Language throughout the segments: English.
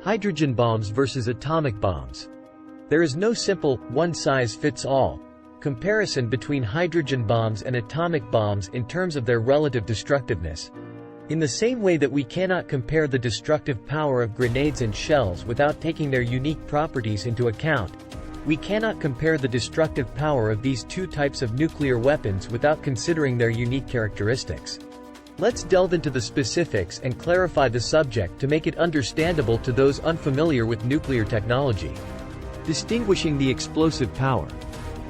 Hydrogen bombs versus atomic bombs. There is no simple, one-size-fits-all comparison between hydrogen bombs and atomic bombs in terms of their relative destructiveness. In the same way that we cannot compare the destructive power of grenades and shells without taking their unique properties into account, we cannot compare the destructive power of these two types of nuclear weapons without considering their unique characteristics. Let's delve into the specifics and clarify the subject to make it understandable to those unfamiliar with nuclear technology. Distinguishing the explosive power.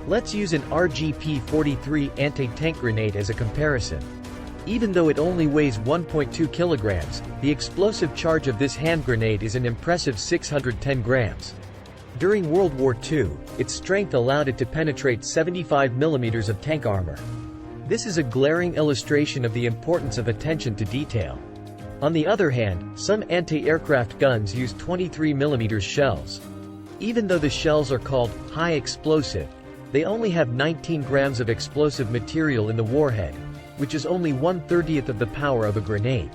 Let's use an RGP-43 anti-tank grenade as a comparison. Even though it only weighs 1.2 kilograms, the explosive charge of this hand grenade is an impressive 610 grams. During World War II, its strength allowed it to penetrate 75 millimeters of tank armor. This is a glaring illustration of the importance of attention to detail. On the other hand, some anti-aircraft guns use 23 millimeter shells. Even though the shells are called high explosive, they only have 19 grams of explosive material in the warhead, which is only 1/30th of the power of a grenade.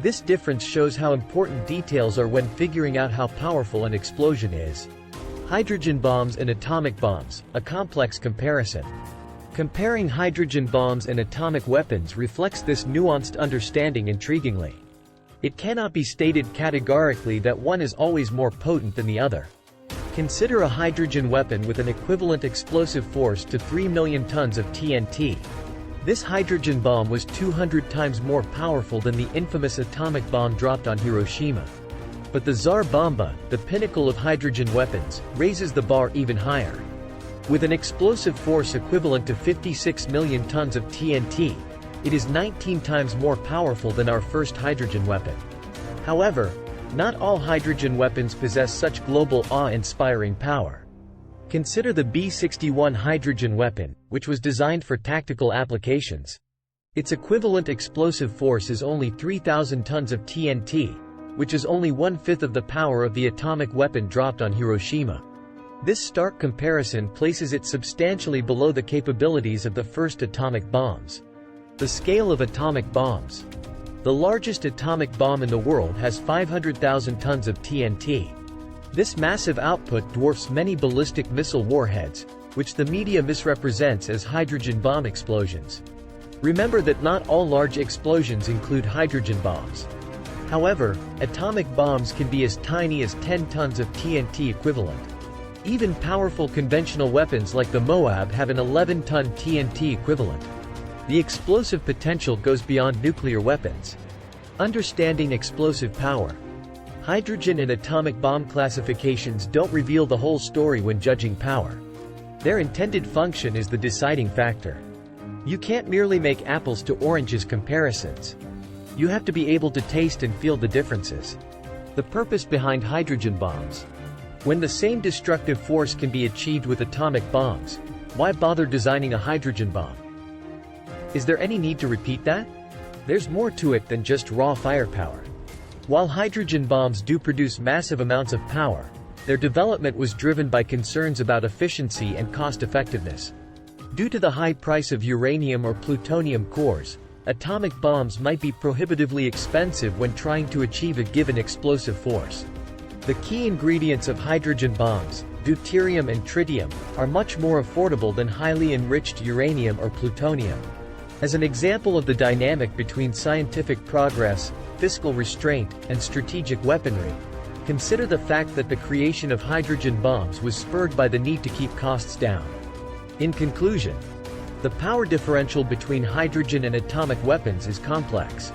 This difference shows how important details are when figuring out how powerful an explosion is. Hydrogen bombs and atomic bombs, a complex comparison. Comparing hydrogen bombs and atomic weapons reflects this nuanced understanding intriguingly. It cannot be stated categorically that one is always more potent than the other. Consider a hydrogen weapon with an equivalent explosive force to 3 million tons of TNT. This hydrogen bomb was 200 times more powerful than the infamous atomic bomb dropped on Hiroshima. But the Tsar Bomba, the pinnacle of hydrogen weapons, raises the bar even higher. With an explosive force equivalent to 56 million tons of TNT, it is 19 times more powerful than our first hydrogen weapon. However, not all hydrogen weapons possess such global awe-inspiring power. Consider the B-61 hydrogen weapon, which was designed for tactical applications. Its equivalent explosive force is only 3,000 tons of TNT, which is only 1/5 of the power of the atomic weapon dropped on Hiroshima. This stark comparison places it substantially below the capabilities of the first atomic bombs. The scale of atomic bombs. The largest atomic bomb in the world has 500,000 tons of TNT. This massive output dwarfs many ballistic missile warheads, which the media misrepresents as hydrogen bomb explosions. Remember that not all large explosions include hydrogen bombs. However, atomic bombs can be as tiny as 10 tons of TNT equivalent. Even powerful conventional weapons like the Moab have an 11-ton TNT equivalent. The explosive potential goes beyond nuclear weapons. Understanding explosive power. Hydrogen and atomic bomb classifications don't reveal the whole story when judging power. Their intended function is the deciding factor. You can't merely make apples to oranges comparisons. You have to be able to taste and feel the differences. The purpose behind hydrogen bombs. When the same destructive force can be achieved with atomic bombs, why bother designing a hydrogen bomb? Is there any need to repeat that? There's more to it than just raw firepower. While hydrogen bombs do produce massive amounts of power, their development was driven by concerns about efficiency and cost-effectiveness. Due to the high price of uranium or plutonium cores, atomic bombs might be prohibitively expensive when trying to achieve a given explosive force. The key ingredients of hydrogen bombs, deuterium and tritium, are much more affordable than highly enriched uranium or plutonium. As an example of the dynamic between scientific progress, fiscal restraint, and strategic weaponry, consider the fact that the creation of hydrogen bombs was spurred by the need to keep costs down. In conclusion, the power differential between hydrogen and atomic weapons is complex.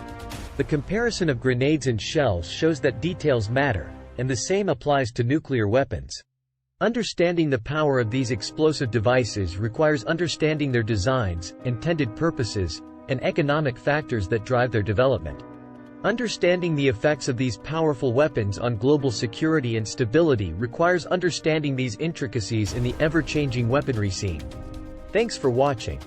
The comparison of grenades and shells shows that details matter, and the same applies to nuclear weapons. Understanding the power of these explosive devices requires understanding their designs, intended purposes, and economic factors that drive their development. Understanding the effects of these powerful weapons on global security and stability requires understanding these intricacies in the ever-changing weaponry scene. Thanks for watching.